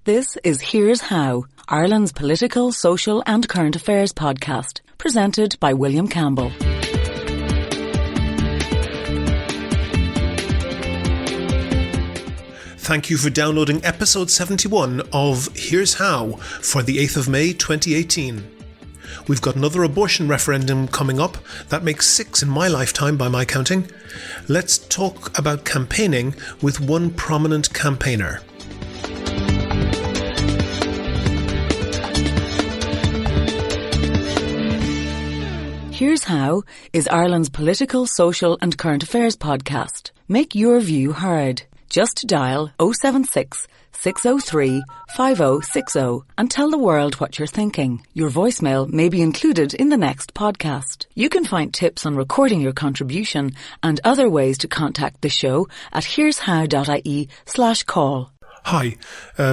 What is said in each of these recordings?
This is Here's How, Ireland's political, social and current affairs podcast, presented by William Campbell. Thank you for downloading episode 71 of Here's How for the 8th of May 2018. We've got another abortion referendum coming up. That makes 6 in my lifetime by my counting. Let's talk about campaigning with one prominent campaigner. Here's How is Ireland's political, social and current affairs podcast. Make your view heard. Just dial 076 603 5060 and tell the world what you're thinking. Your voicemail may be included in the next podcast. You can find tips on recording your contribution and other ways to contact the show at here'show.ie/call. Hi,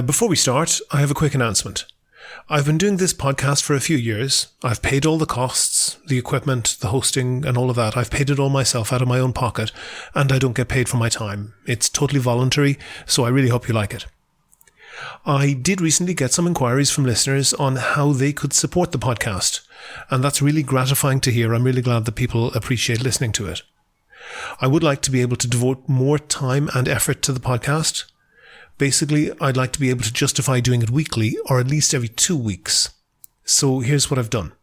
before we start, I have a quick announcement. I've been doing this podcast for a few years. I've paid all the costs, the equipment, the hosting and all of that. I've paid it all myself out of my own pocket, and I don't get paid for my time. It's totally voluntary, so I really hope you like it. I did recently get some inquiries from listeners on how they could support the podcast, and that's really gratifying to hear. I'm really glad that people appreciate listening to it. I would like to be able to devote more time and effort to the podcast. Basically, I'd like to be able to justify doing it weekly or at least every 2 weeks. So here's what I've done.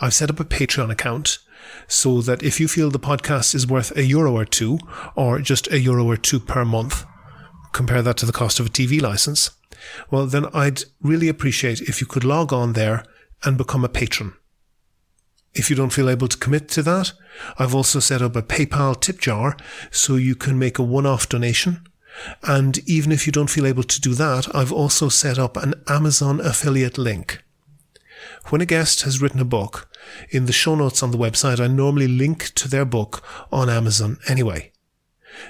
I've set up a Patreon account so that if you feel the podcast is worth €1 or 2, or just €1 or 2 per month, compare that to the cost of a TV license, well, then I'd really appreciate if you could log on there and become a patron. If you don't feel able to commit to that, I've also set up a PayPal tip jar so you can make a one-off donation. And even if you don't feel able to do that, I've also set up an Amazon affiliate link. When a guest has written a book, in the show notes on the website, I normally link to their book on Amazon anyway.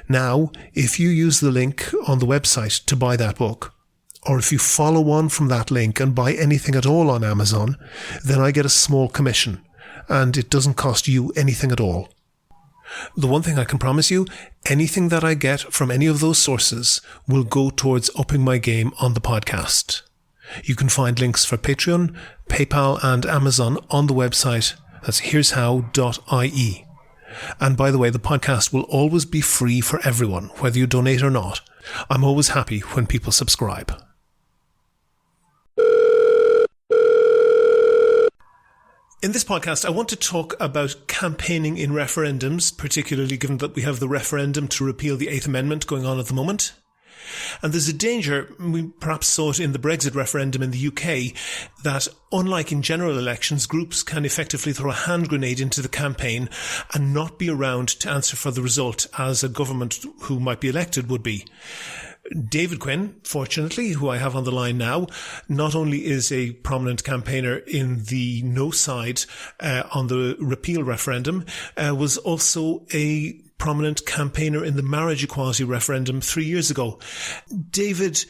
Now, if you use the link on the website to buy that book, or if you follow on from that link and buy anything at all on Amazon, then I get a small commission, and it doesn't cost you anything at all. The one thing I can promise you, anything that I get from any of those sources will go towards upping my game on the podcast. You can find links for Patreon, PayPal and Amazon on the website. That's here'show.ie. And by the way, the podcast will always be free for everyone, whether you donate or not. I'm always happy when people subscribe. In this podcast, I want to talk about campaigning in referendums, particularly given that we have the referendum to repeal the 8th Amendment going on at the moment. And there's a danger, we perhaps saw it in the Brexit referendum in the UK, that unlike in general elections, groups can effectively throw a hand grenade into the campaign and not be around to answer for the result as a government who might be elected would be. David Quinn, fortunately, who I have on the line now, not only is a prominent campaigner in the no side on the repeal referendum, was also a prominent campaigner in the marriage equality referendum 3 years ago. David,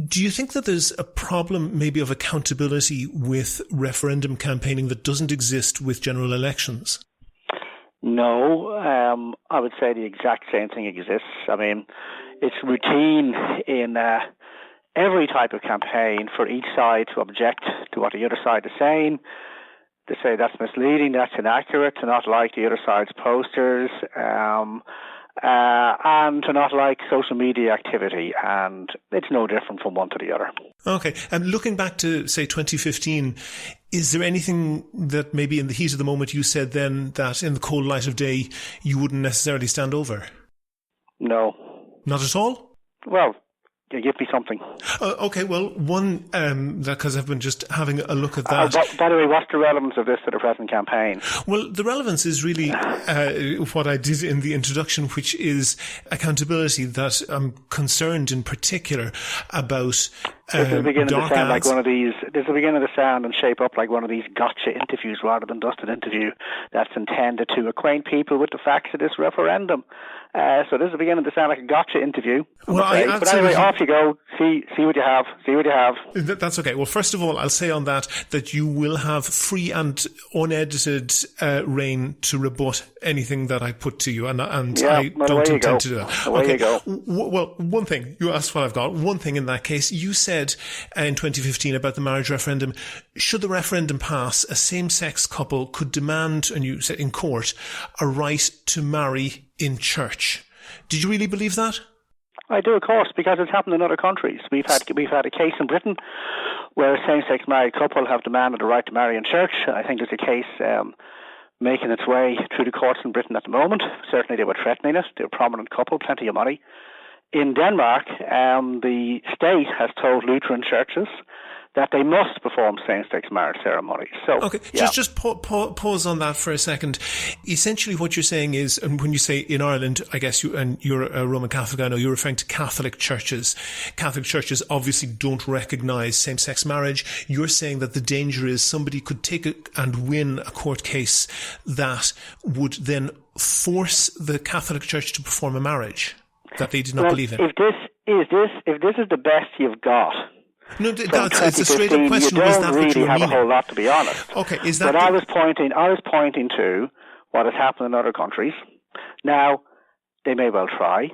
do you think that there's a problem maybe of accountability with referendum campaigning that doesn't exist with general elections? No, I would say the exact same thing exists. I mean, it's routine in every type of campaign for each side to object to what the other side is saying, to say that's misleading, that's inaccurate, to not like the other side's posters, and to not like social media activity. And it's no different from one to the other. Okay. And looking back to, say, 2015, is there anything that maybe in the heat of the moment you said then that in the cold light of day you wouldn't necessarily stand over? No. Not at all? Well, you give me something. Okay, well, one, because I've been just having a look at that. By the way, what's the relevance of this to the present campaign? Well, the relevance is really what I did in the introduction, which is accountability, that I'm concerned in particular about this is beginning to sound ads. like one of these. This is beginning to sound and shape up like one of these gotcha interviews rather than just an interview that's intended to acquaint people with the facts of this referendum. So this is beginning to sound like a gotcha interview. Well, but anyway, off you go. See what you have. See what you have. That's okay. Well, first of all, I'll say on that you will have free and unedited reign to rebut anything that I put to you, and I don't intend to do that. Away you go. Well, one thing, you asked what I've got. One thing in that case, you said said in 2015 about the marriage referendum, should the referendum pass, a same-sex couple could demand, and you said in court, a right to marry in church. Did you really believe that? I do, of course, because it's happened in other countries. We've had a case in Britain where a same-sex married couple have demanded a right to marry in church. I think there's a case making its way through the courts in Britain at the moment. Certainly they were threatening it. They're a prominent couple, plenty of money. In Denmark, the state has told Lutheran churches that they must perform same-sex marriage ceremonies. So, okay, just pause on that for a second. Essentially what you're saying is, and when you say in Ireland, I guess you're a Roman Catholic, I know you're referring to Catholic churches. Catholic churches obviously don't recognise same-sex marriage. You're saying that the danger is somebody could take and win a court case that would then force the Catholic Church to perform a marriage that they did not believe in. If this is the best you've got, no, it's a straight up question. You Was don't that really what you were have meaning? a whole lot, to be honest. Okay, is that? But I was pointing to what has happened in other countries. Now, they may well try.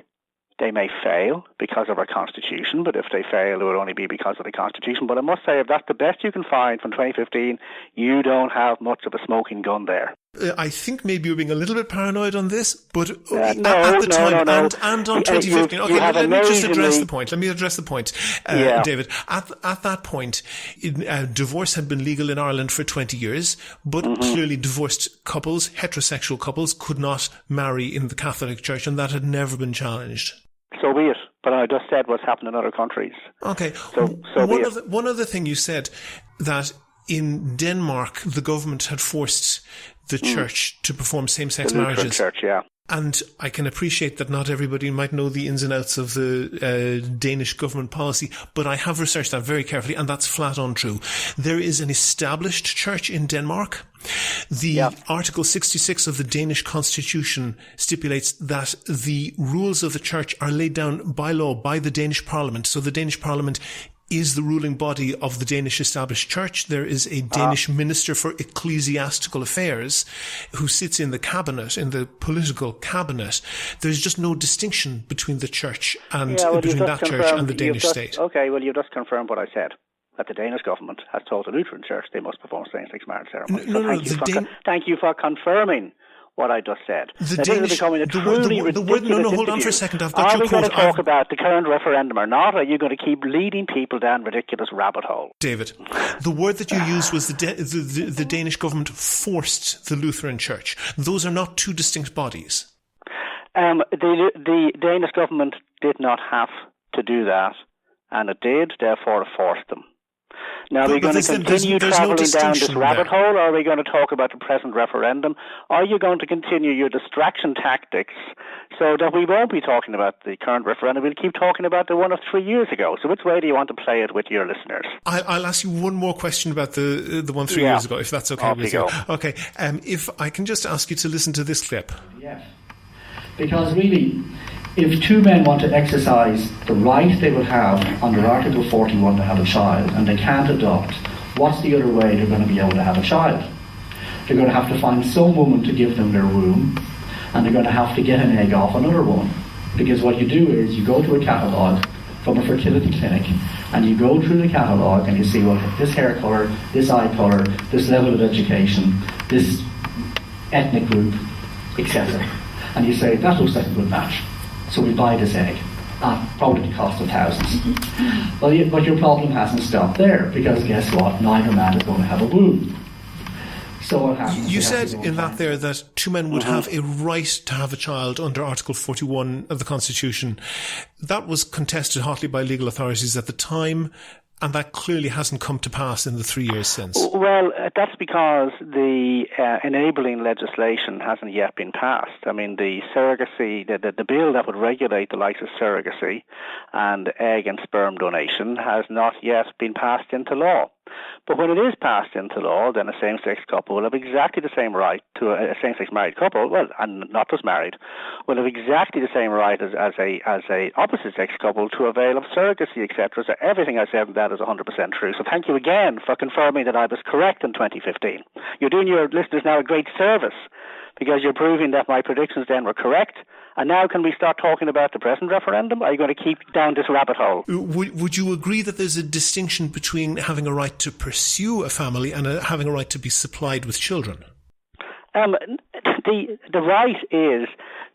They may fail because of our Constitution, but if they fail, it would only be because of the Constitution. But I must say, if that's the best you can find from 2015, you don't have much of a smoking gun there. I think maybe you're being a little bit paranoid on this, but at the time no. And on 2015. Okay, let me just address the point. David. At that point, divorce had been legal in Ireland for 20 years, but clearly divorced couples, heterosexual couples, could not marry in the Catholic Church, and that had never been challenged. So be it. But I just said what's happened in other countries. Okay. One other thing you said, that in Denmark, the government had forced the church to perform same-sex marriages. The Lutheran Church, yeah. And I can appreciate that not everybody might know the ins and outs of the Danish government policy, but I have researched that very carefully, and that's flat untrue. There is an established church in Denmark. Article 66 of the Danish Constitution stipulates that the rules of the church are laid down by law by the Danish Parliament. So the Danish Parliament is the ruling body of the Danish established church. There is a Danish minister for ecclesiastical affairs who sits in the cabinet, in the political cabinet. There's just no distinction between the church and between that church and the Danish state. Okay, well, you've just confirmed what I said, that the Danish government has told the Lutheran Church they must perform same-sex marriage ceremonies. Thank you for confirming what I just said. Hold on for a second. I've got your quote. Are we going to talk about the current referendum or not? Or are you going to keep leading people down ridiculous rabbit hole? David, the word that you used was the Danish government forced the Lutheran Church. Those are not two distinct bodies. The Danish government did not have to do that, and it did, therefore it forced them. Now, are we going to continue travelling down this rabbit hole, or are we going to talk about the present referendum? Are you going to continue your distraction tactics so that we won't be talking about the current referendum? We'll keep talking about the one of 3 years ago. So which way do you want to play it with your listeners? I'll ask you one more question about the one 3 years ago, if that's okay with you. Okay. If I can just ask you to listen to this clip. Yes. Because really, if two men want to exercise the right they will have under Article 41 to have a child, and they can't adopt, what's the other way they're going to be able to have a child? They're going to have to find some woman to give them their womb, and they're going to have to get an egg off another one. Because what you do is you go to a catalogue from a fertility clinic, and you go through the catalogue and you see, well, this hair colour, this eye colour, this level of education, this ethnic group, etc. And you say, that looks like a good match. So we buy this egg at probably the cost of thousands. But your problem hasn't stopped there, because guess what? Neither man is going to have a womb. So what happens? You said in that there that two men would have a right to have a child under Article 41 of the Constitution. That was contested hotly by legal authorities at the time, and that clearly hasn't come to pass in the 3 years since. Well, that's because the enabling legislation hasn't yet been passed. I mean, the surrogacy, the bill that would regulate the likes of surrogacy and egg and sperm donation has not yet been passed into law. But when it is passed into law, then a same-sex couple will have exactly the same right to a same-sex married couple, well, and not just married, will have exactly the same right as a opposite-sex couple to avail of surrogacy, etc. So everything I said in that is 100% true. So thank you again for confirming that I was correct in 2015. You're doing your listeners now a great service, because you're proving that my predictions then were correct, And now can we start talking about the present referendum? Are you going to keep down this rabbit hole? Would you agree that there's a distinction between having a right to pursue a family and having a right to be supplied with children? The right is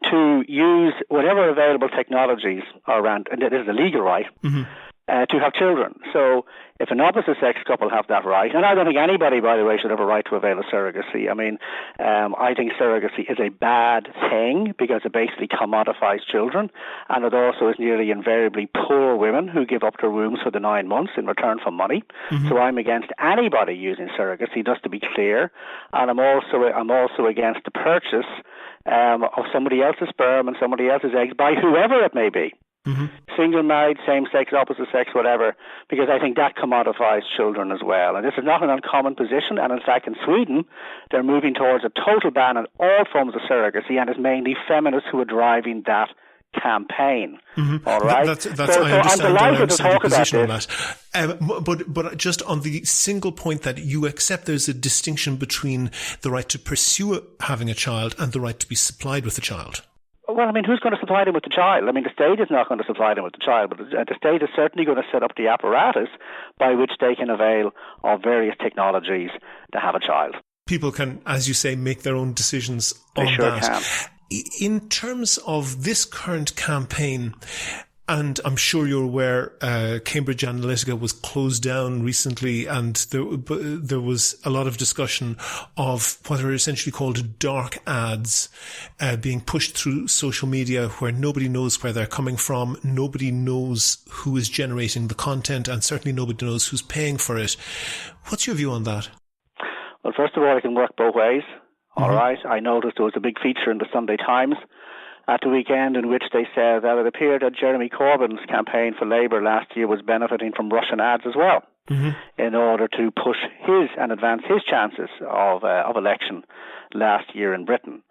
to use whatever available technologies are around, and it is a legal right, to have children. So if an opposite sex couple have that right, and I don't think anybody, by the way, should have a right to avail of surrogacy. I mean, I think surrogacy is a bad thing because it basically commodifies children, and it also is nearly invariably poor women who give up their wombs for the 9 months in return for money. So I'm against anybody using surrogacy, just to be clear, and I'm also against the purchase of somebody else's sperm and somebody else's eggs by whoever it may be. Single, married, same-sex, opposite sex, whatever, because I think that commodifies children as well. And this is not an uncommon position, and in fact in Sweden they're moving towards a total ban on all forms of surrogacy, and it's mainly feminists who are driving that campaign. All right? I understand your position on that. But just on the single point that you accept there's a distinction between the right to pursue having a child and the right to be supplied with a child. Well, I mean, who's going to supply them with the child? I mean, the state is not going to supply them with the child, but the state is certainly going to set up the apparatus by which they can avail of various technologies to have a child. People can, as you say, make their own decisions on that. They sure can. In terms of this current campaign, and I'm sure you're aware, Cambridge Analytica was closed down recently, and there was a lot of discussion of what are essentially called dark ads being pushed through social media where nobody knows where they're coming from, nobody knows who is generating the content, and certainly nobody knows who's paying for it. What's your view on that? Well, first of all, it can work both ways. All right. I noticed there was a big feature in the Sunday Times at the weekend in which they said that it appeared that Jeremy Corbyn's campaign for Labour last year was benefiting from Russian ads as well in order to push his and advance his chances of election last year in Britain.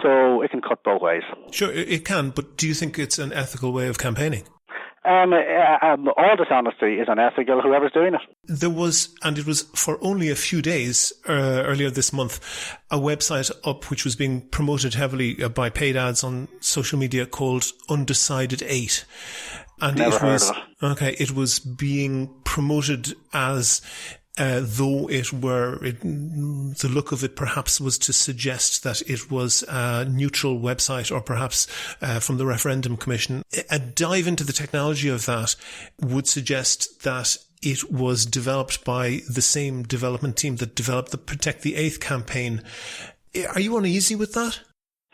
So it can cut both ways. Sure, it can, but do you think it's an ethical way of campaigning? All dishonesty is unethical, whoever's doing it. There was, and it was for only a few days earlier this month, a website up which was being promoted heavily by paid ads on social media called Undecided 8. And it was being promoted as though the look of it perhaps was to suggest that it was a neutral website or perhaps from the Referendum Commission. A dive into the technology of that would suggest that it was developed by the same development team that developed the Protect the Eighth campaign. Are you uneasy with that?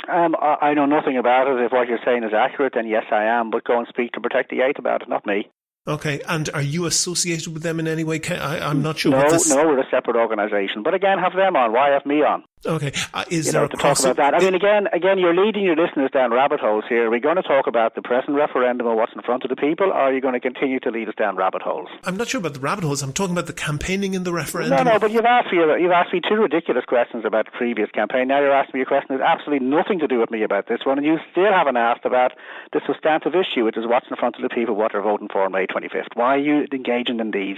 I know nothing about it. If what you're saying is accurate, then yes, I am. But go and speak to Protect the Eighth about it, not me. Okay, and are you associated with them in any way? I'm not sure. No, we're a separate organisation. But again, have them on. Why have me on? Okay, is there to talk about that? I mean, again, you're leading your listeners down rabbit holes here. Are we going to talk about the present referendum and what's in front of the people, or are you going to continue to lead us down rabbit holes? I'm not sure about the rabbit holes. I'm talking about the campaigning in the referendum. No, but you've asked me two ridiculous questions about the previous campaign. Now you're asking me a question that has absolutely nothing to do with me about this one, and you still haven't asked about the substantive issue, which is what's in front of the people, what they're voting for on May 25th. Why are you engaging in these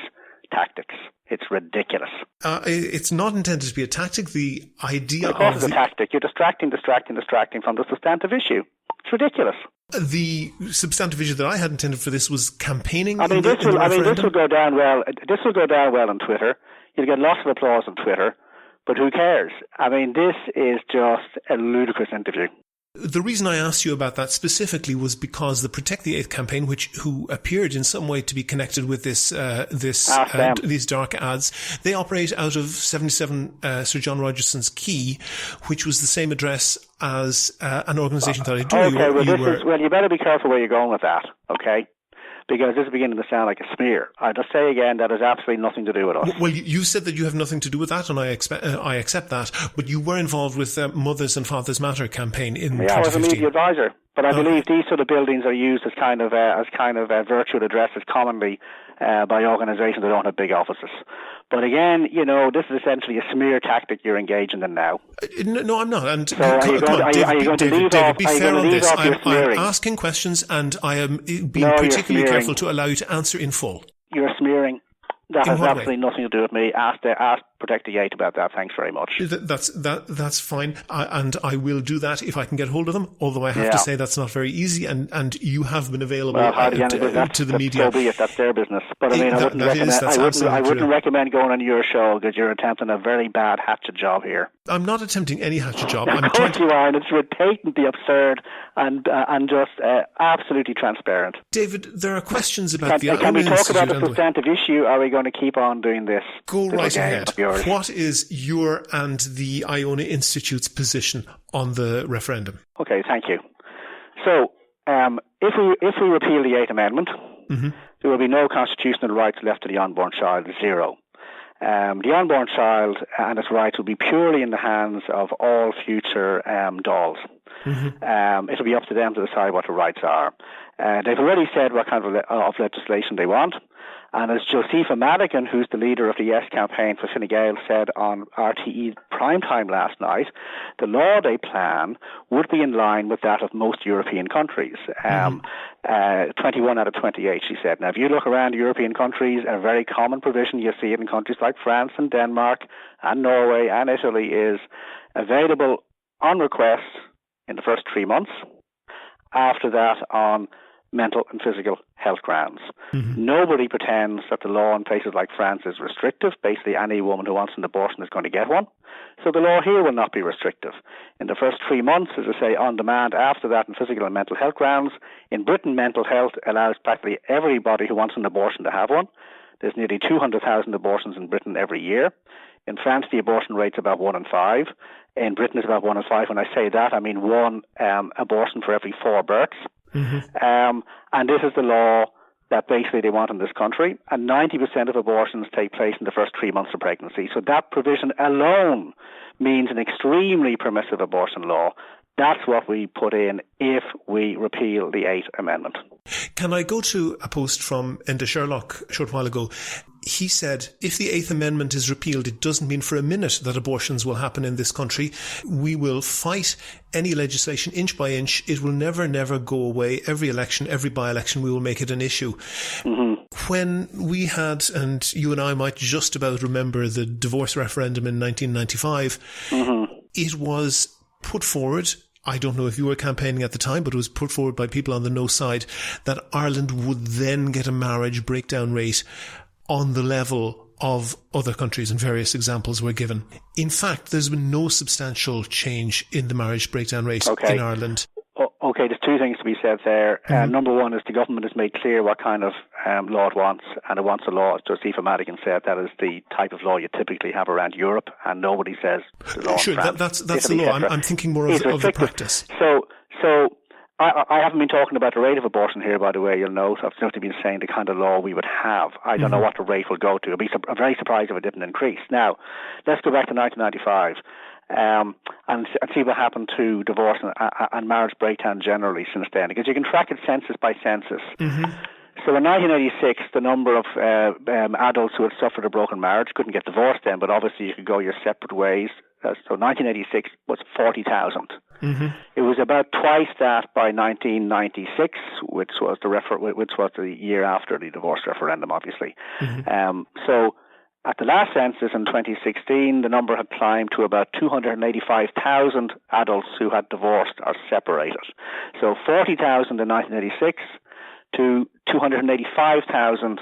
tactics? It's ridiculous. It's not intended to be a tactic. The idea of course it's a tactic. You're distracting from the substantive issue. It's ridiculous. The substantive issue that I had intended for this was campaigning. This will go down well. This will go down well on Twitter. You'll get lots of applause on Twitter, but who cares? I mean, this is just a ludicrous interview. The reason I asked you about that specifically was because the Protect the Eighth campaign, who appeared in some way to be connected with these dark ads, they operate out of 77 Sir John Rogerson's Quay, which was the same address as an organisation that I do. Okay, you better be careful where you're going with that. Okay. Because this is beginning to sound like a smear. I just say again that has absolutely nothing to do with us. Well, you said that you have nothing to do with that, and I accept that. But you were involved with Mothers and Fathers Matter campaign in 2015. I was a media advisor. But I believe these sort of buildings are used as kind of virtual addresses commonly by organisations that don't have big offices. But again, this is essentially a smear tactic you're engaging in now. No, I'm not. And so are you going to leave off I'm asking questions, and I am being particularly careful to allow you to answer in full. You're smearing. That has absolutely nothing to do with me. Ask protect the 8 about that. Thanks very much. That's fine, and I will do that if I can get hold of them. Although I have to say that's not very easy, and you have been available to the media. So be it. That's their business. But I mean, I wouldn't recommend going on your show because you're attempting a very bad hatchet job here. I'm not attempting any hatchet job. Of course you are, and it's patently absurd and just absolutely transparent. David, there are questions about the Can we talk Institute about the substantive issue? Are we going to keep on doing this? Go right ahead. What is your and the Iona Institute's position on the referendum? Okay, thank you. So, if we repeal the 8th Amendment, there will be no constitutional rights left to the unborn child, 0. The unborn child and its rights will be purely in the hands of all future dolls. It'll be up to them to decide what the rights are. They've already said what kind of legislation they want. And as Josepha Madigan, who's the leader of the Yes campaign for Fine Gael, said on RTE primetime last night, the law they plan would be in line with that of most European countries. 21 out of 28, she said. Now, if you look around European countries, a very common provision, you see it in countries like France and Denmark and Norway and Italy, is available on request in the first 3 months. After that, on mental and physical health grounds. Nobody pretends that the law in places like France is restrictive. Basically, any woman who wants an abortion is going to get one. So the law here will not be restrictive. In the first 3 months, as I say, on demand. After that, on physical and mental health grounds. In Britain, mental health allows practically everybody who wants an abortion to have one. There's nearly 200,000 abortions in Britain every year. In France, the abortion rate's about 1 in 5. In Britain, it's about 1 in 5. When I say that, I mean 1 abortion for every 4 births. And this is the law that basically they want in this country. And 90% of abortions take place in the first 3 months of pregnancy. So that provision alone means an extremely permissive abortion law. That's what we put in if we repeal the 8th Amendment. Can I go to a post from Enda Sherlock a short while ago? He said, if the 8th Amendment is repealed, it doesn't mean for a minute that abortions will happen in this country. We will fight any legislation inch by inch. It will never go away. Every election, every by-election, we will make it an issue. When we had, and you and I might just about remember the divorce referendum in 1995, it was put forward, I don't know if you were campaigning at the time, but it was put forward by people on the no side, that Ireland would then get a marriage breakdown rate on the level of other countries, and various examples were given. In fact, there's been no substantial change in the marriage breakdown rate in Ireland. Okay, there's 2 things to be said there. Number one is the government has made clear what kind of law it wants, and it wants a law, as Josepha Madigan said, that is the type of law you typically have around Europe, and nobody says the law. Sure, that's the law. I'm thinking more of the practice. So I haven't been talking about the rate of abortion here, by the way, you'll note. I've simply been saying the kind of law we would have. I don't know what the rate will go to. I'm very surprised if it didn't increase. Now, let's go back to 1995 and see what happened to divorce and marriage breakdown generally since then, because you can track it census by census. So in 1986, the number of adults who had suffered a broken marriage couldn't get divorced then, but obviously you could go your separate ways. So 1986 was 40,000. It was about twice that by 1996, which was the year after the divorce referendum, obviously. So at the last census in 2016, the number had climbed to about 285,000 adults who had divorced or separated. So 40,000 in 1986 to 285,000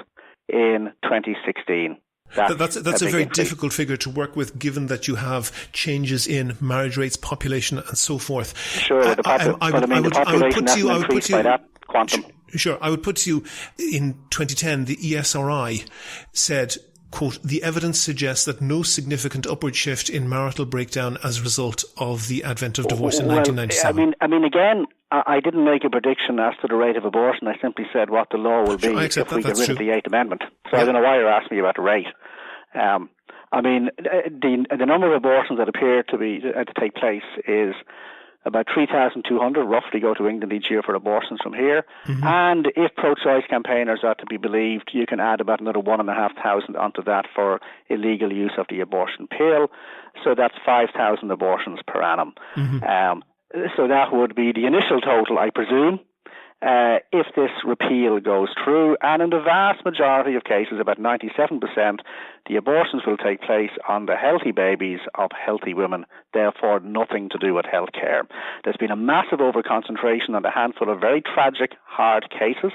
in 2016. That's a very difficult figure to work with, given that you have changes in marriage rates, population, and so forth. Sure, the population hasn't increased by that quantum. Sure, I would put to you, in 2010, the ESRI said, quote, the evidence suggests that no significant upward shift in marital breakdown as a result of the advent of divorce in 1997. I mean, again, I didn't make a prediction as to the rate of abortion. I simply said what the law will be if we get rid of the 8th Amendment. So I don't know why you're asking me about the rate. I mean, the number of abortions that appear to take place is about 3,200 roughly go to England each year for abortions from here. And if pro-choice campaigners are to be believed, you can add about another 1,500 onto that for illegal use of the abortion pill. So that's 5,000 abortions per annum. So that would be the initial total, I presume. if this repeal goes through. And in the vast majority of cases, about 97%, the abortions will take place on the healthy babies of healthy women, therefore nothing to do with health care. There's been a massive overconcentration on a handful of very tragic, hard cases,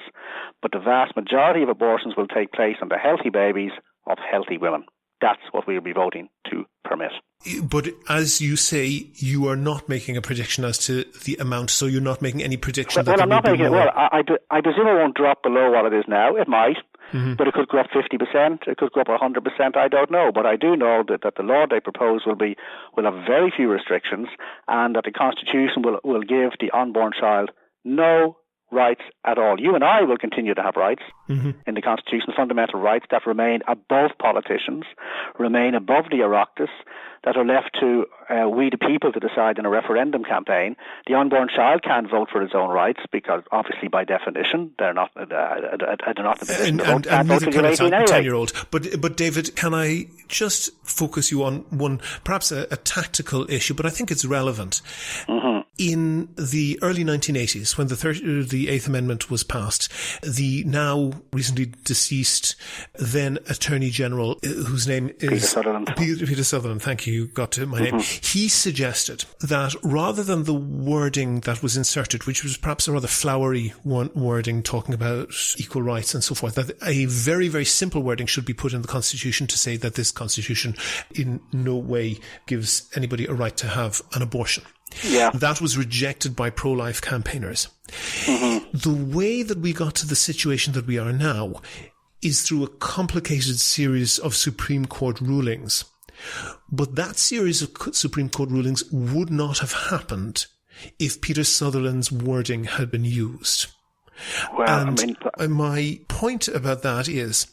but the vast majority of abortions will take place on the healthy babies of healthy women. That's what we'll be voting to permit. But as you say, you are not making a prediction as to the amount, so you're not making any prediction that I'm not making it. Well, I presume it won't drop below what it is now. It might, but it could go up 50%. It could go up 100%. I don't know, but I do know that the law they propose will have very few restrictions, and that the Constitution will give the unborn child no rights at all. You and I will continue to have rights in the Constitution, fundamental rights that remain above politicians, remain above the Oireachtas, that are left to we the people to decide in a referendum campaign. The unborn child can't vote for his own rights because, obviously, by definition, they're not in a position to vote. And neither can a 10-year-old. Anyway. But David, can I just focus you on one, perhaps a tactical issue, but I think it's relevant. In the early 1980s, when the Eighth Amendment was passed, the now recently deceased then Attorney General, whose name is Peter Sutherland, thank you, you got to my name, he suggested that rather than the wording that was inserted, which was perhaps a rather flowery wording talking about equal rights and so forth, that a very, very simple wording should be put in the Constitution to say that this Constitution in no way gives anybody a right to have an abortion. Yeah. That was rejected by pro-life campaigners. The way that we got to the situation that we are now is through a complicated series of Supreme Court rulings. But that series of Supreme Court rulings would not have happened if Peter Sutherland's wording had been used. Well, and my point about that is,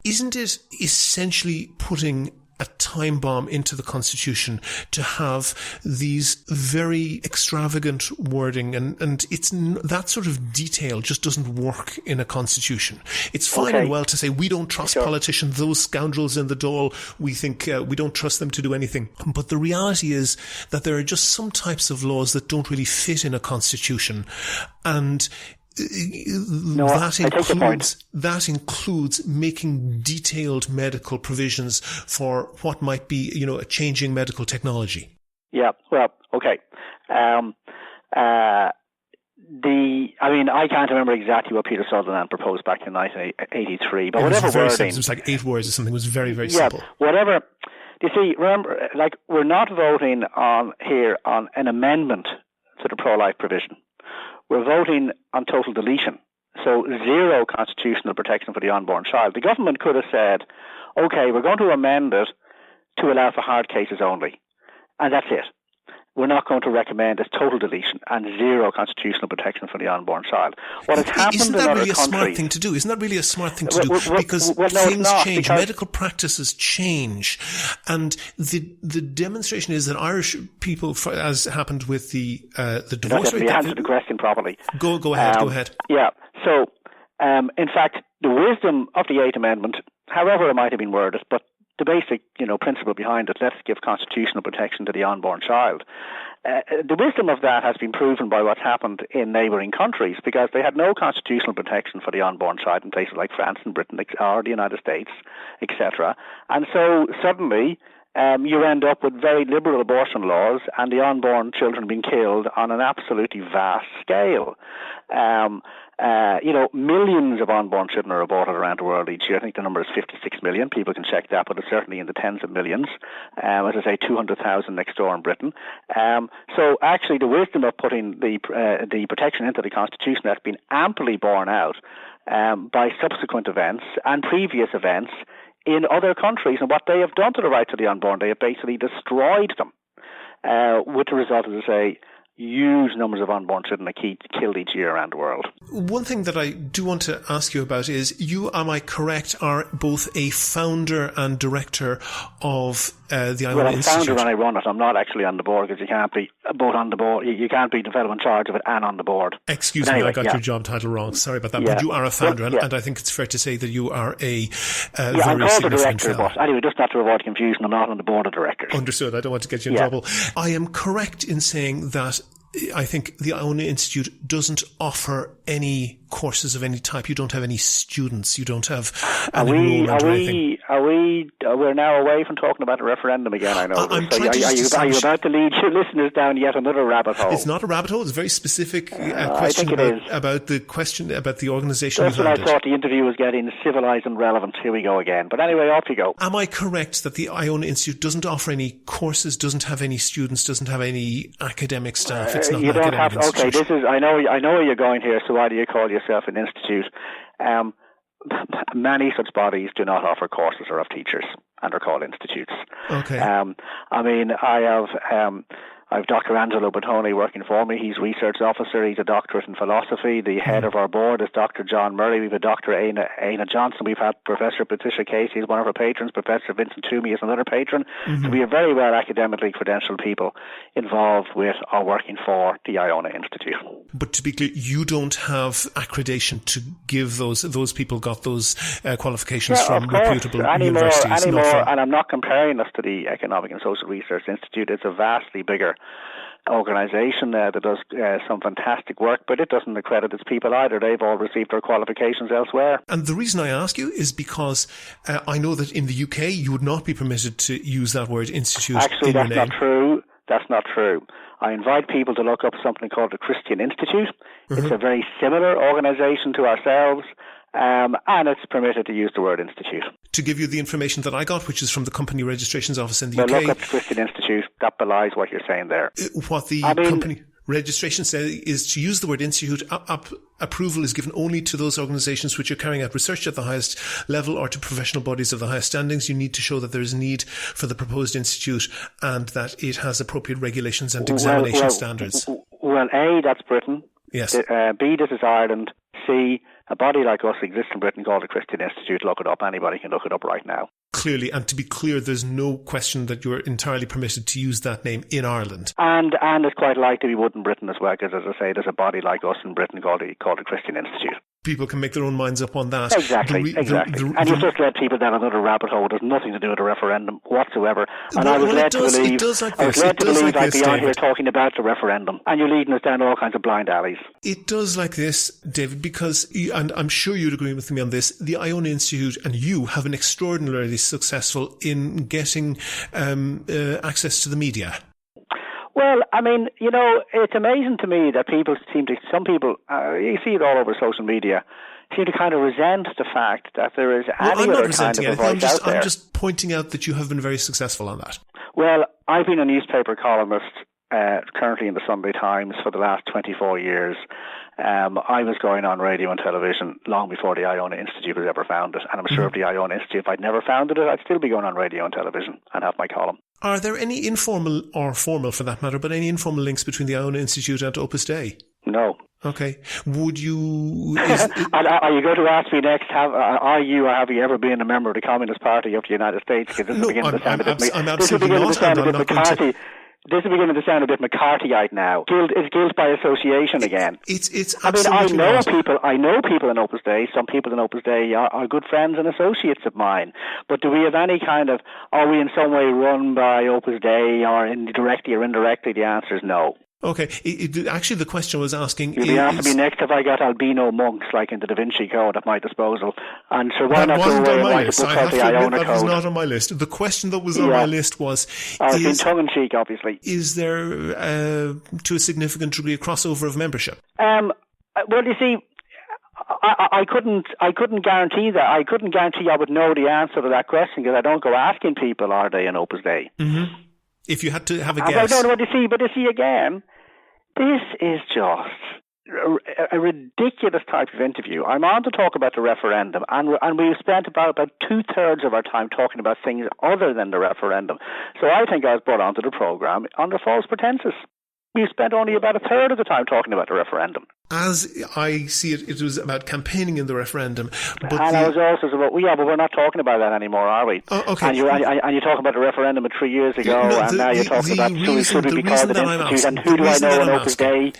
isn't it essentially putting a time bomb into the Constitution to have these very extravagant wording, and it's that sort of detail just doesn't work in a Constitution. It's fine and well to say we don't trust politicians, those scoundrels in the Dáil, we think we don't trust them to do anything. But the reality is that there are just some types of laws that don't really fit in a Constitution, and that includes making detailed medical provisions for what might be, a changing medical technology. Yeah, well, okay. I can't remember exactly what Peter Sutherland proposed back in 1983, but whatever wording, it was like 8 words or something. It was very, very simple. Whatever. You see, remember, we're not voting on an amendment to the pro-life provision. We're voting on total deletion. So zero constitutional protection for the unborn child. The government could have said, okay, we're going to amend it to allow for hard cases only. And that's it. We're not going to recommend this total deletion and zero constitutional protection for the unborn child. What has happened Isn't that really a smart thing to do? Isn't that really a smart thing to do? Because things change, medical practices change. And the demonstration is that Irish people, as happened with the divorce rate... You answered the question properly. Go ahead. Yeah. So, in fact, the wisdom of the Eighth Amendment, however it might have been worded, but the basic, principle behind it, let's give constitutional protection to the unborn child. The wisdom of that has been proven by what's happened in neighbouring countries, because they had no constitutional protection for the unborn child in places like France and Britain or the United States, etc. And so suddenly you end up with very liberal abortion laws and the unborn children being killed on an absolutely vast scale. Millions of unborn children are aborted around the world each year. I think the number is 56 million. People can check that, but it's certainly in the tens of millions. As I say, 200,000 next door in Britain. So actually the wisdom of putting the protection into the Constitution has been amply borne out by subsequent events and previous events in other countries. And what they have done to the right to the unborn, they have basically destroyed them, with the result, as I say, huge numbers of unborn children are killed each year around the world. One thing that I do want to ask you about is you, am I correct, are both a founder and director of the Iona Institute? I'm founder and I run it. I'm not actually on the board, because you can't be both on the board. You can't be development in charge of it and on the board. Excuse me, I got your job title wrong. Sorry about that. Yeah. But you are a founder, and I think it's fair to say that you are a very I'm called significant the director, fellow. But anyway, just not to avoid confusion, I'm not on the board of directors. Understood. I don't want to get you in trouble. I am correct in saying that I think the Iona Institute doesn't offer any courses of any type. You don't have any students. You don't have an enrollment or anything. We're now away from talking about the referendum again, I know. Are you about to lead your listeners down yet another rabbit hole? It's not a rabbit hole. It's a very specific question about the organisation. That's what I thought the interview was getting, civilised and relevant. Here we go again. But anyway, off you go. Am I correct that the Iona Institute doesn't offer any courses, doesn't have any students, doesn't have any academic staff? It's not an academic institution. Okay, I know where you're going here, so why do you call yourself an institute? Many such bodies do not offer courses or have teachers, and are called institutes. Okay. I have Dr. Angelo Bottoni working for me. He's research officer. He's a doctorate in philosophy. The head of our board is Dr. John Murray. We have a Dr. Aina Johnson. We've had Professor Patricia Casey is one of our patrons. Professor Vincent Toomey is another patron. So we have very well academically credentialed people involved with or working for the Iona Institute. But to be clear, you don't have accreditation to give those people got those qualifications from reputable universities. And I'm not comparing us to the Economic and Social Research Institute. It's a vastly bigger organisation that does some fantastic work, but it doesn't accredit its people either. They've all received their qualifications elsewhere. And the reason I ask you is because I know that in the UK you would not be permitted to use that word institute. Actually, in your name. That's not true. I invite people to look up something called the Christian Institute. It's a very similar organisation to ourselves. And it's permitted to use the word institute. To give you the information that I got, which is from the Company Registrations Office in the UK. Look up the Christian Institute. That belies what you're saying there. What the Company Registration says is to use the word institute. Approval is given only to those organisations which are carrying out research at the highest level or to professional bodies of the highest standings. You need to show that there is a need for the proposed institute and that it has appropriate regulations and examination standards. Well, A, that's Britain. Yes. B, this is Ireland. C, a body like us exists in Britain called the Christian Institute. Look it up. Anybody can look it up right now. Clearly, and to be clear, there's no question that you're entirely permitted to use that name in Ireland. And it's quite likely we would in Britain as well, because as I say, there's a body like us in Britain called the Christian Institute. People can make their own minds up on that. Exactly. And you've just led people down another rabbit hole. There's nothing to do with the referendum whatsoever. And I was led to believe I'd be on here talking about the referendum. And you're leading us down all kinds of blind alleys. It does like this, David, because, and I'm sure you'd agree with me on this, the Iona Institute and you have been extraordinarily successful in getting access to the media. Well, I mean, it's amazing to me that some people, you see it all over social media, seem to kind of resent the fact that there is any other kind of a voice out there. I'm just pointing out that you have been very successful on that. Well, I've been a newspaper columnist currently in the Sunday Times for the last 24 years. I was going on radio and television long before the Iona Institute was ever founded. And I'm sure if the Iona Institute, if I'd never founded it, I'd still be going on radio and television and have my column. Are there any informal, or formal for that matter, but any informal links between the Iona Institute and Opus Dei? No. Okay. Would you... Are you going to ask me next, are you or have you ever been a member of the Communist Party of the United States? Because this is beginning to sound a bit McCarthy. This is beginning to sound a bit McCarthyite now. It's guilt by association again. It's I mean, absolutely I know people in Opus Dei. Some people in Opus Dei are good friends and associates of mine. But do we have any kind of, are we in some way run by Opus Dei or directly or indirectly? The answer is no. Okay. Actually, the question was asking... You'll be asking me next if I got albino monks like in the Da Vinci Code at my disposal. And so why not go away and write a book called the Iona Code? That was not on my list. The question that was on my list was... in tongue-in-cheek, obviously. Is there, to a significant degree, a crossover of membership? Well, you see... I couldn't guarantee that. I couldn't guarantee I would know the answer to that question because I don't go asking people, are they in Opus Dei? Mm-hmm. If you had to have a guess. I don't know what you see, but you see again, this is just a ridiculous type of interview. I'm on to talk about the referendum, and we've spent about 2/3 of our time talking about things other than the referendum. So I think I was brought onto the programme under false pretences. We spent only about 1/3 of the time talking about the referendum. As I see it, it was about campaigning in the referendum. But I was also about, but we're not talking about that anymore, are we? Oh, okay. And you're talking about the referendum 3 years ago, and now you're talking about should we be called an institute, and who do I know in Opus Dei?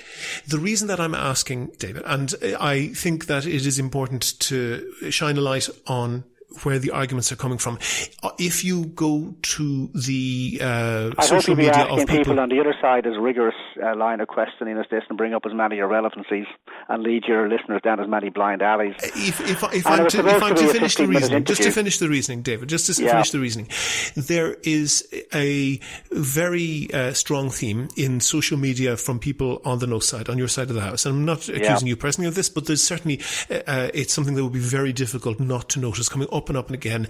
The reason that I'm asking, David, and I think that it is important to shine a light on where the arguments are coming from. If you go to the social media of people on the other side as rigorous line of questioning as this and bring up as many irrelevancies and lead your listeners down as many blind alleys. If I'm to finish the reasoning, just to finish the reasoning, David, finish the reasoning, there is a very strong theme in social media from people on the no side, on your side of the house. And I'm not accusing you personally of this, but there's certainly, it's something that would be very difficult not to notice coming up and up and again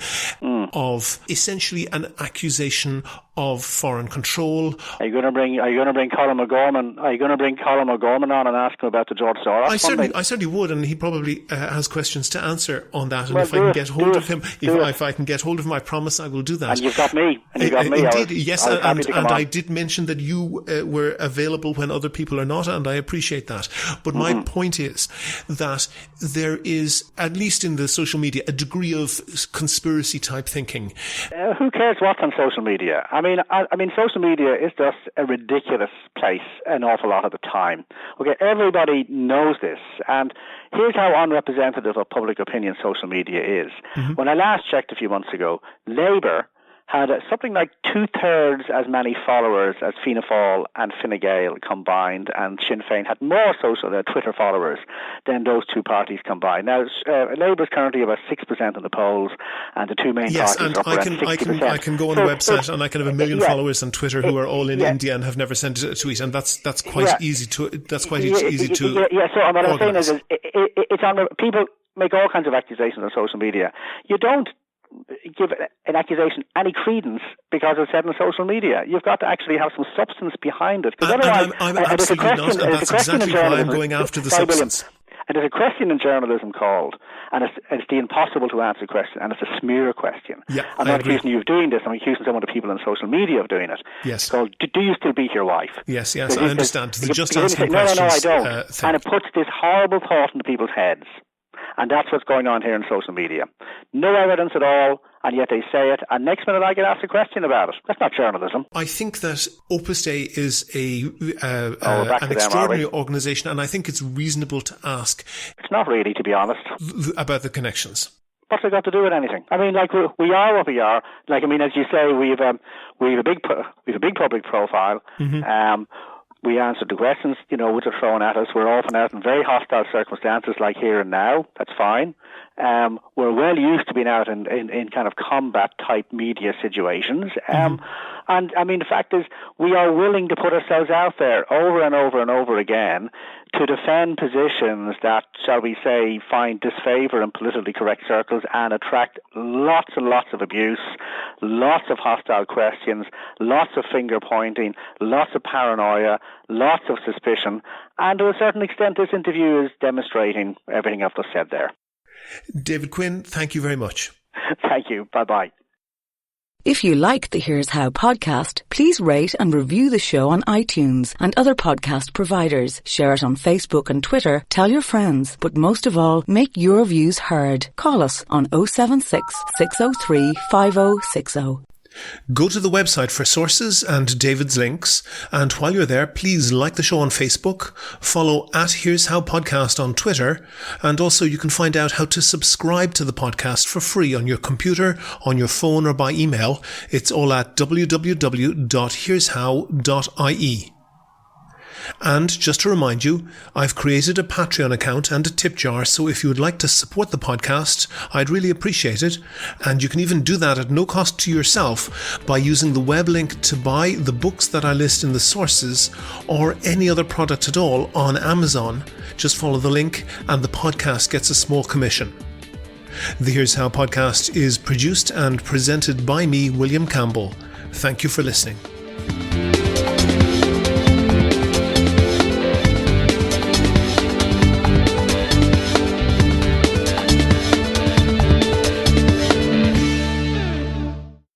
of essentially an accusation of foreign control. Are you going to bring Colin O'Gorman? Are you going to bring Colin O'Gorman on and ask him about the George Soros? I certainly would, and he probably has questions to answer on that. And if I can get hold of him, if I can get hold of him, I promise I will do that. And you've got me. Indeed, yes, and I did mention that you were available when other people are not, and I appreciate that. But my point is that there is, at least in the social media, a degree of conspiracy type thinking. Who cares what's on social media? I mean, social media is just a ridiculous place an awful lot of the time. Okay, everybody knows this, and here's how unrepresentative of public opinion social media is. When I last checked a few months ago, Labour had something like 2/3 as many followers as Fianna Fáil and Fine Gael combined, and Sinn Féin had more social Twitter followers than those two parties combined. Now, Labour is currently about 6% in the polls, and the two main parties are up around 60%. I can go on the website and I can have 1 million followers on Twitter who are all in India and have never sent a tweet, and that's quite easy to So what I'm saying is it's on people make all kinds of accusations on social media. You don't give an accusation any credence because it's said on social media. You've got to actually have some substance behind it. Otherwise, I'm absolutely not, and that's exactly why I'm going after the substance. And there's a question in journalism called, and it's the impossible to answer question, and it's a smear question. I'm not accusing you of doing this, I'm accusing some of the people on social media of doing it. Yes. Called, do you still beat your wife? Yes, I understand. Just asking questions. No, I don't. And it puts this horrible thought into people's heads. And that's what's going on here in social media. No evidence at all, and yet they say it, and next minute I get asked a question about it. That's not journalism. I think that Opus Dei is an extraordinary organisation, and I think it's reasonable to ask. It's not really, to be honest. About the connections. What's it got to do with anything? I mean, like, we are what we are. Like, I mean, as you say, we have a big public profile. We answered the questions, which are thrown at us. We're often out in very hostile circumstances like here and now. That's fine. We're well used to being out in kind of combat-type media situations. And, I mean, the fact is we are willing to put ourselves out there over and over and over again to defend positions that, shall we say, find disfavour in politically correct circles and attract lots and lots of abuse, lots of hostile questions, lots of finger-pointing, lots of paranoia, lots of suspicion. And to a certain extent, this interview is demonstrating everything I've just said there. David Quinn, thank you very much. Thank you. Bye-bye. If you like the Here's How podcast, please rate and review the show on iTunes and other podcast providers. Share it on Facebook and Twitter. Tell your friends. But most of all, make your views heard. Call us on 076 603 5060. Go to the website for sources and David's links, and while you're there, please like the show on Facebook, follow @Here's How Podcast on Twitter, and also you can find out how to subscribe to the podcast for free on your computer, on your phone, or by email. It's all at www.here'show.ie. And just to remind you, I've created a Patreon account and a tip jar, so if you would like to support the podcast, I'd really appreciate it. And you can even do that at no cost to yourself by using the web link to buy the books that I list in the sources or any other product at all on Amazon. Just follow the link and the podcast gets a small commission. The Here's How podcast is produced and presented by me, William Campbell. Thank you for listening.